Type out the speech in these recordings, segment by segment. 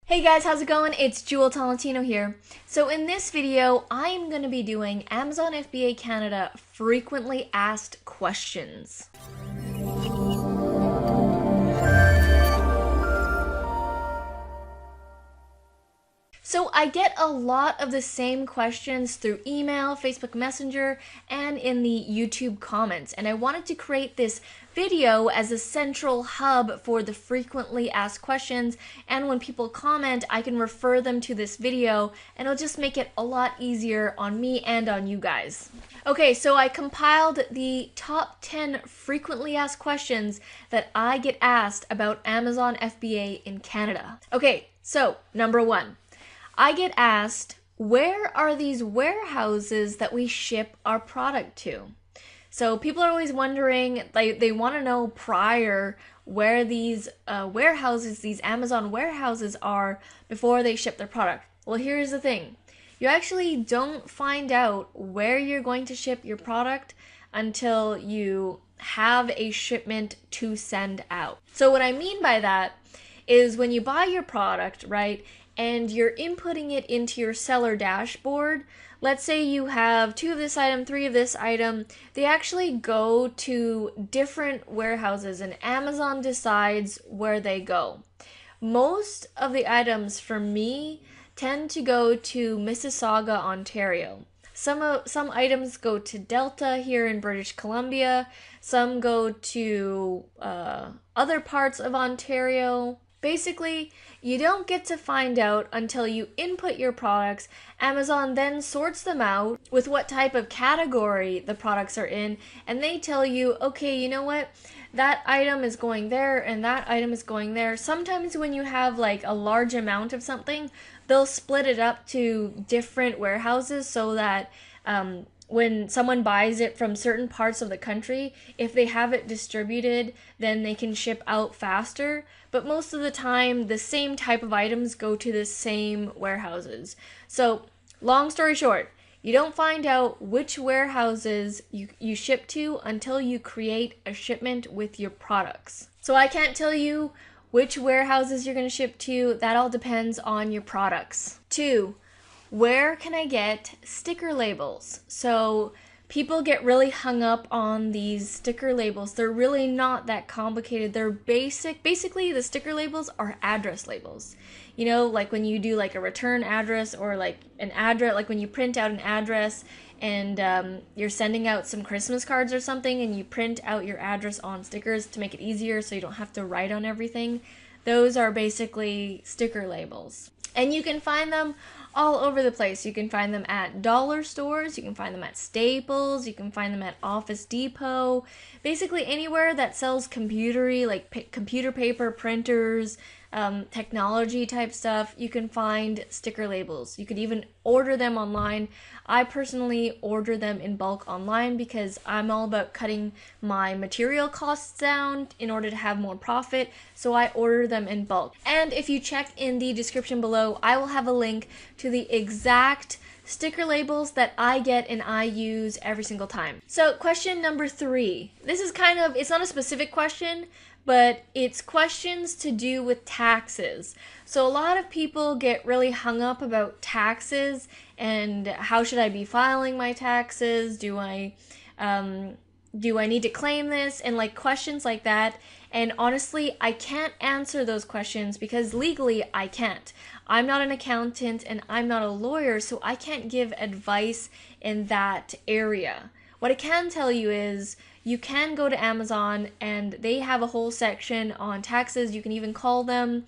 Hey guys, how's it going? It's Jewel Tolentino here. So in this video, I'm going to be doing Amazon FBA Canada frequently asked questions. So I get a lot of the same questions through email, Facebook Messenger, and in the YouTube comments. And I wanted to create this video as a central hub for the frequently asked questions. And when people comment, I can refer them to this video and it'll just make it a lot easier on me and on you guys. Okay, so I compiled the top 10 frequently asked questions that I get asked about Amazon FBA in Canada. Okay, so number 1. I get asked, where are these warehouses that we ship our product to? So people are always wondering, like they want to know prior where these warehouses, these Amazon warehouses are before they ship their product. Well, here's the thing. You actually don't find out where you're going to ship your product until you have a shipment to send out. So what I mean by that is when you buy your product, right? And you're inputting it into your seller dashboard. Let's say you have 2 of this item, 3 of this item. They actually go to different warehouses and Amazon decides where they go. Most of the items for me tend to go to Mississauga, Ontario. Some items go to Delta here in British Columbia. Some go to other parts of Ontario. Basically, you don't get to find out until you input your products. Amazon then sorts them out with what type of category the products are in, and they tell you, okay, you know what? That item is going there and that item is going there. Sometimes when you have like a large amount of something, they'll split it up to different warehouses so that when someone buys it from certain parts of the country, if they have it distributed, then they can ship out faster. But most of the time, the same type of items go to the same warehouses. So, long story short, you don't find out which warehouses you ship to until you create a shipment with your products. So I can't tell you which warehouses you're going to ship to. That all depends on your products. 2. Where can I get sticker labels? So people get really hung up on these sticker labels. They're really not that complicated. They're basically the sticker labels are address labels. You know, like when you do like a return address or like an address, like when you print out an address and you're sending out some Christmas cards or something and you print out your address on stickers to make it easier so you don't have to write on everything. Those are basically sticker labels. And you can find them all over the place. You can find them at dollar stores, you can find them at Staples, you can find them at Office Depot, basically anywhere that sells computer paper, printers, technology type stuff, you can find sticker labels. You could even order them online. I personally order them in bulk online because I'm all about cutting my material costs down in order to have more profit, so I order them in bulk. And if you check in the description below, I will have a link to the exact sticker labels that I get and I use every single time. So question number 3. This is it's not a specific question, but it's questions to do with taxes. So a lot of people get really hung up about taxes and how should I be filing my taxes? Do I need to claim this? And like questions like that. And honestly, I can't answer those questions because legally I can't. I'm not an accountant and I'm not a lawyer, so I can't give advice in that area. What I can tell you is you can go to Amazon and they have a whole section on taxes. You can even call them.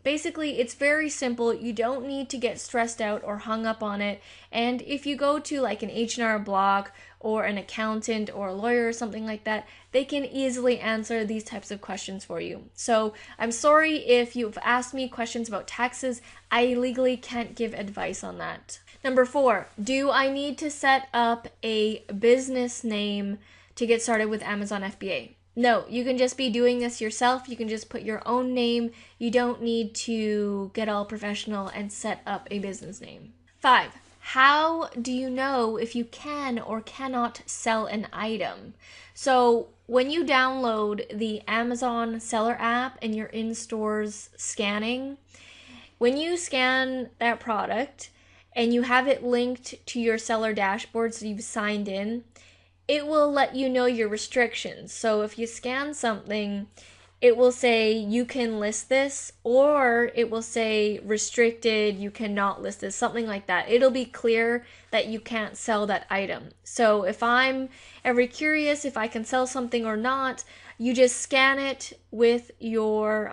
Basically, it's very simple. You don't need to get stressed out or hung up on it. And if you go to like an H&R Block or an accountant or a lawyer or something like that, they can easily answer these types of questions for you. So I'm sorry if you've asked me questions about taxes. I legally can't give advice on that. Number 4, do I need to set up a business name to get started with Amazon FBA? No, you can just be doing this yourself. You can just put your own name. You don't need to get all professional and set up a business name. 5, how do you know if you can or cannot sell an item? So when you download the Amazon seller app and you're in stores scanning, when you scan that product and you have it linked to your seller dashboard, so you've signed in, it will let you know your restrictions. So if you scan something, it will say you can list this, or it will say restricted, you cannot list this, something like that. It'll be clear that you can't sell that item. So if I'm ever curious if I can sell something or not, you just scan it with your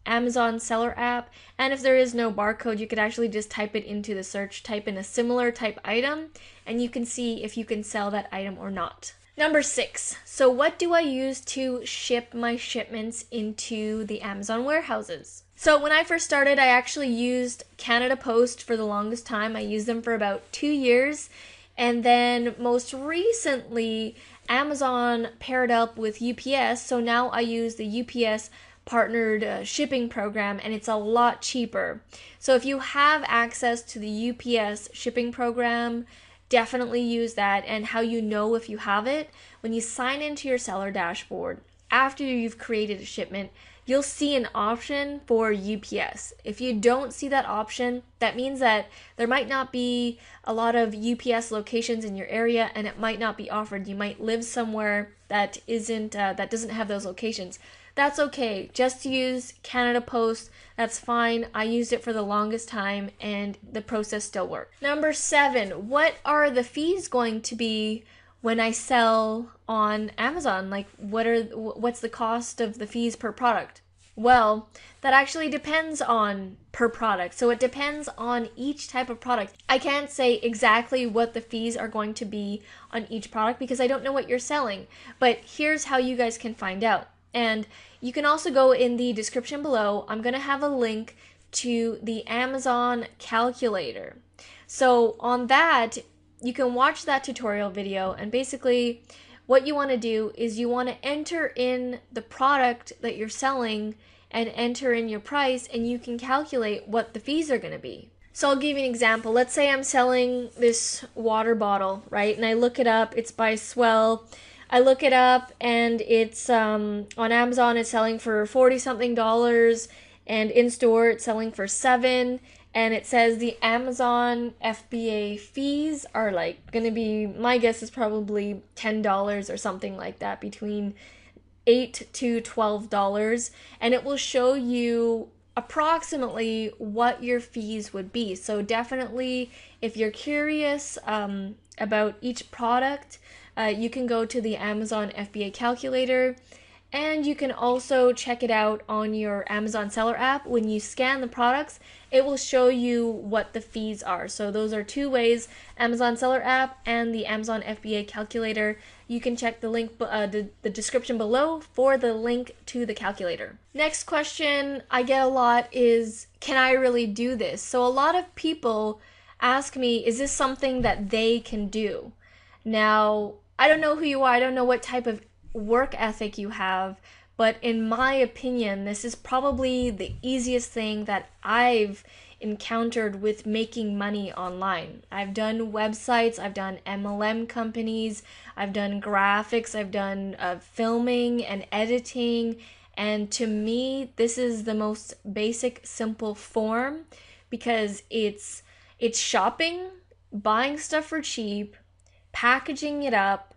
Amazon seller app, and if there is no barcode, you could actually just type it into the search, type in a similar type item, and you can see if you can sell that item or not. Number 6, so what do I use to ship my shipments into the Amazon warehouses? So when I first started, I actually used Canada Post for the longest time. I used them for about 2 years, and then most recently, Amazon paired up with UPS, so now I use the UPS partnered shipping program, and it's a lot cheaper. So if you have access to the UPS shipping program, definitely use that. And how you know if you have it, when you sign into your seller dashboard, after you've created a shipment, you'll see an option for UPS. If you don't see that option, that means that there might not be a lot of UPS locations in your area, and it might not be offered. You might live somewhere that doesn't have those locations. That's okay. Just use Canada Post. That's fine. I used it for the longest time and the process still worked. Number 7, what are the fees going to be when I sell on Amazon? Like, what's the cost of the fees per product? Well, that actually depends on per product. So it depends on each type of product. I can't say exactly what the fees are going to be on each product because I don't know what you're selling. But here's how you guys can find out. And you can also go in the description below. I'm going to have a link to the Amazon calculator. So on that, you can watch that tutorial video, and basically what you want to do is you want to enter in the product that you're selling and enter in your price, and you can calculate what the fees are going to be. So I'll give you an example. Let's say I'm selling this water bottle, right? And I look it up. It's by Swell. I look it up, and it's on Amazon, it's selling for $40-something, and in store it's selling for $7, and it says the Amazon FBA fees are like gonna be, my guess is probably $10 or something like that, between $8 to $12, and it will show you approximately what your fees would be. So definitely, if you're curious about each product, you can go to the Amazon FBA calculator, and you can also check it out on your Amazon seller app. When you scan the products, it will show you what the fees are. So those are 2 ways, Amazon seller app and the Amazon FBA calculator. You can check the link, the description below for the link to the calculator. Next question I get a lot is, can I really do this? So a lot of people ask me, is this something that they can do? Now, I don't know who you are, I don't know what type of work ethic you have, but in my opinion, this is probably the easiest thing that I've encountered with making money online. I've done websites, I've done MLM companies, I've done graphics, I've done filming and editing, and to me, this is the most basic, simple form because it's shopping, buying stuff for cheap, packaging it up,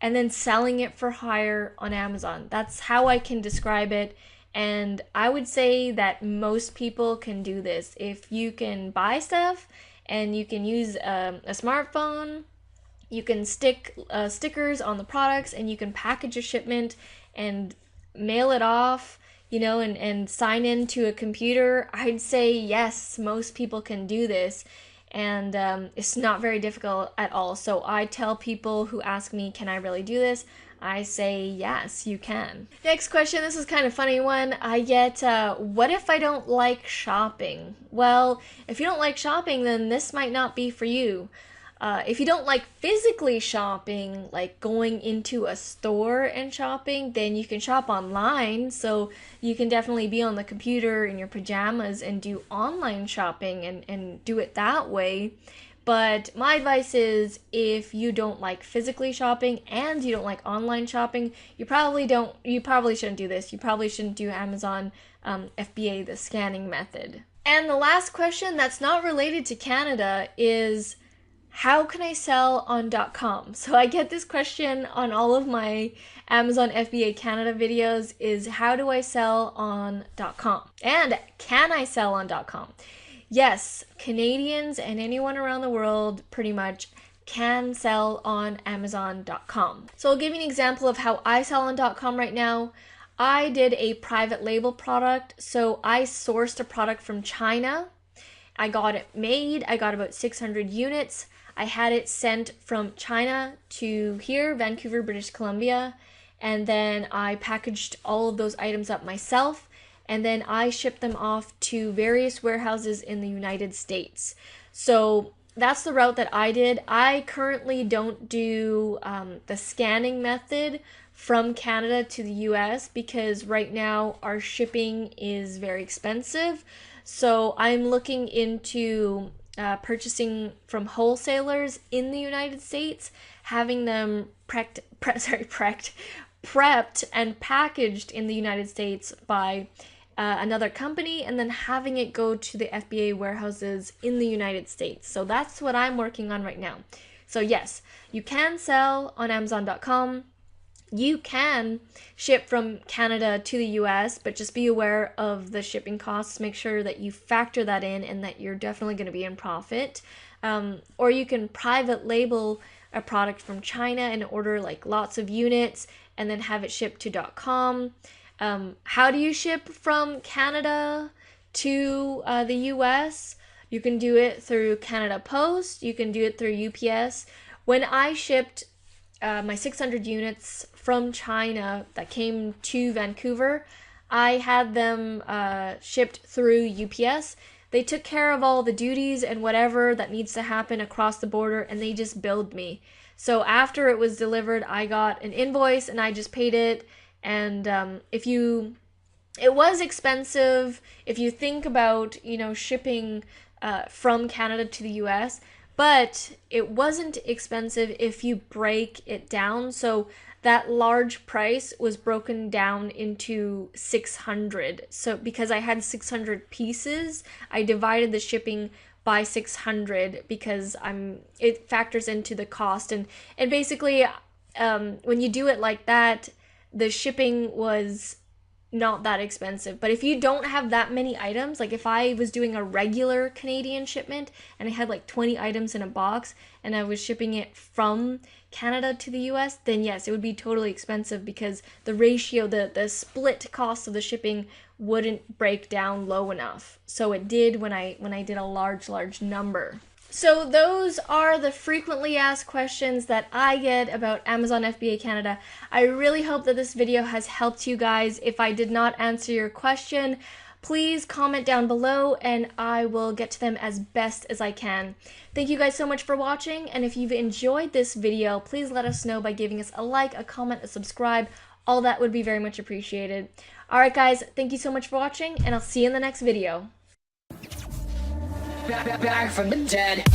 and then selling it for higher on Amazon. That's how I can describe it, and I would say that most people can do this. If you can buy stuff and you can use a smartphone, you can stick stickers on the products, and you can package a shipment and mail it off, and sign into a computer, I'd say yes, most people can do this. And it's not very difficult at all. So I tell people who ask me, can I really do this? I say, yes, you can. Next question, this is kind of funny one. I get, what if I don't like shopping? Well, if you don't like shopping, then this might not be for you. If you don't like physically shopping, like going into a store and shopping, then you can shop online. So you can definitely be on the computer in your pajamas and do online shopping and do it that way. But my advice is, if you don't like physically shopping and you don't like online shopping, you probably shouldn't do this. You probably shouldn't do Amazon FBA, the scanning method. And the last question that's not related to Canada is, how can I sell on .com? So I get this question on all of my Amazon FBA Canada videos, is how do I sell on .com? And can I sell on .com? Yes, Canadians and anyone around the world pretty much can sell on Amazon.com. So I'll give you an example of how I sell on .com right now. I did a private label product, so I sourced a product from China. I got it made, I got about 600 units. I had it sent from China to here, Vancouver, British Columbia, and then I packaged all of those items up myself, and then I shipped them off to various warehouses in the United States. So that's the route that I did. I currently don't do the scanning method from Canada to the US because right now our shipping is very expensive. So I'm looking into purchasing from wholesalers in the United States, having them prepped and packaged in the United States by another company, and then having it go to the FBA warehouses in the United States. So that's what I'm working on right now. So yes, you can sell on Amazon.com. You can ship from Canada to the US, but just be aware of the shipping costs. Make sure that you factor that in and that you're definitely going to be in profit. Or you can private label a product from China and order like lots of units and then have it shipped to .com. How do you ship from Canada to the US? You can do it through Canada Post. You can do it through UPS. When I shipped my 600 units from China that came to Vancouver, I had them shipped through UPS. They took care of all the duties and whatever that needs to happen across the border, and they just billed me. So after it was delivered, I got an invoice and I just paid it. And it was expensive if you think about, shipping from Canada to the US, but it wasn't expensive if you break it down. So that large price was broken down into 600. So because I had 600 pieces, I divided the shipping by 600 because it factors into the cost. And basically, when you do it like that, the shipping was not that expensive. But if you don't have that many items, like if I was doing a regular Canadian shipment and I had like 20 items in a box and I was shipping it from Canada to the US, then yes, it would be totally expensive because the ratio, the split cost of the shipping wouldn't break down low enough. So it did when I did a large number. So those are the frequently asked questions that I get about Amazon FBA Canada. I really hope that this video has helped you guys. If I did not answer your question, please comment down below and I will get to them as best as I can. Thank you guys so much for watching, and if you've enjoyed this video, please let us know by giving us a like, a comment, a subscribe. All that would be very much appreciated. Alright guys, thank you so much for watching, and I'll see you in the next video. Back from the dead.